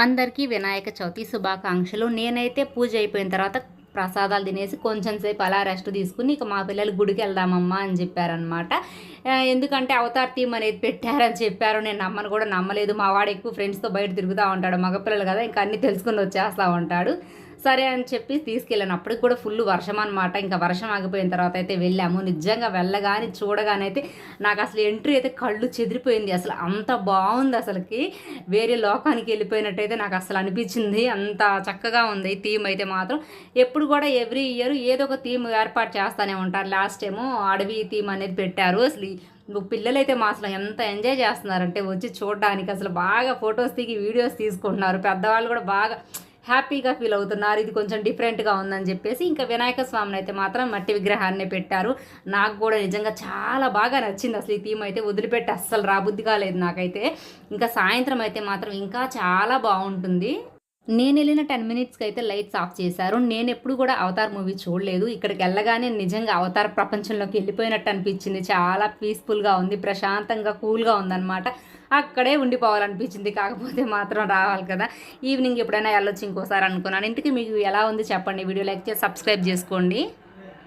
అందరికీ వినాయక చవితి శుభాకాంక్షలు. నేనైతే పూజ అయిపోయిన తర్వాత ప్రసాదాలు తినేసి కొంచెం సేపు అలా రెస్ట్ తీసుకుని ఇక మా పిల్లలు గుడికి వెళ్దామమ్మా అని చెప్పారనమాట. ఎందుకంటే అవతార్ థీమ్ అనేది పెట్టారని చెప్పారు. నేను నమ్మను కూడా నమ్మలేదు. మా వాడు ఎక్కువ ఫ్రెండ్స్తో బయట తిరుగుతూ ఉంటాడు. మగపిల్లలు కదా, ఇంకా అన్నీ తెలుసుకుని వచ్చేస్తూ ఉంటాడు. సరే అని చెప్పి తీసుకెళ్ళాను. అప్పటికి కూడా ఫుల్ వర్షం అనమాట. ఇంకా వర్షం ఆగిపోయిన తర్వాత అయితే వెళ్ళాము. నిజంగా వెళ్ళగానే చూడగానైతే నాకు అసలు ఎంట్రీ అయితే కళ్ళు చెదిరిపోయింది. అసలు అంత బాగుంది. అసలుకి వేరే లోకానికి వెళ్ళిపోయినట్టయితే నాకు అసలు అనిపించింది. అంత చక్కగా ఉంది థీమ్ అయితే మాత్రం. ఎప్పుడు కూడా ఎవ్రీ ఇయర్ ఏదో ఒక థీమ్ ఏర్పాటు చేస్తూనే ఉంటారు. లాస్ట్ ఏమో అడవి థీమ్ అనేది పెట్టారు. అసలు పిల్లలైతే మా అసలు ఎంత ఎంజాయ్ చేస్తున్నారంటే వచ్చి చూడడానికి అసలు బాగా ఫొటోస్ దిగి వీడియోస్ తీసుకుంటున్నారు. పెద్దవాళ్ళు కూడా బాగా హ్యాపీగా ఫీల్ అవుతున్నారు. ఇది కొంచెం డిఫరెంట్గా ఉందని చెప్పేసి ఇంకా వినాయక స్వామిని అయితే మాత్రం మట్టి విగ్రహాన్ని పెట్టారు. నాకు కూడా నిజంగా చాలా బాగా నచ్చింది. అసలు ఈ థీమ్ అయితే వదిలిపెట్టి అస్సలు రాబుద్ధి కాలేదు నాకైతే. ఇంకా సాయంత్రం అయితే మాత్రం ఇంకా చాలా బాగుంటుంది. నేను వెళ్ళిన 10 మినిట్స్కి అయితే లైట్స్ ఆఫ్ చేశారు. నేను ఎప్పుడు కూడా అవతార్ మూవీ చూడలేదు. ఇక్కడికి వెళ్ళగానే నిజంగా అవతార్ ప్రపంచంలోకి వెళ్ళిపోయినట్టు అనిపించింది. చాలా పీస్ఫుల్గా ఉంది, ప్రశాంతంగా కూల్గా ఉందన్నమాట. అక్కడే ఉండిపోవాలనిపించింది. కాకపోతే మాత్రం రావాలి కదా, ఈవినింగ్ ఎప్పుడైనా వెళ్ళొచ్చు ఇంకోసారి అనుకున్నాను. ఇంటికి మీకు ఎలా ఉంది చెప్పండి. వీడియో లైక్ చేసి సబ్స్క్రైబ్ చేసుకోండి.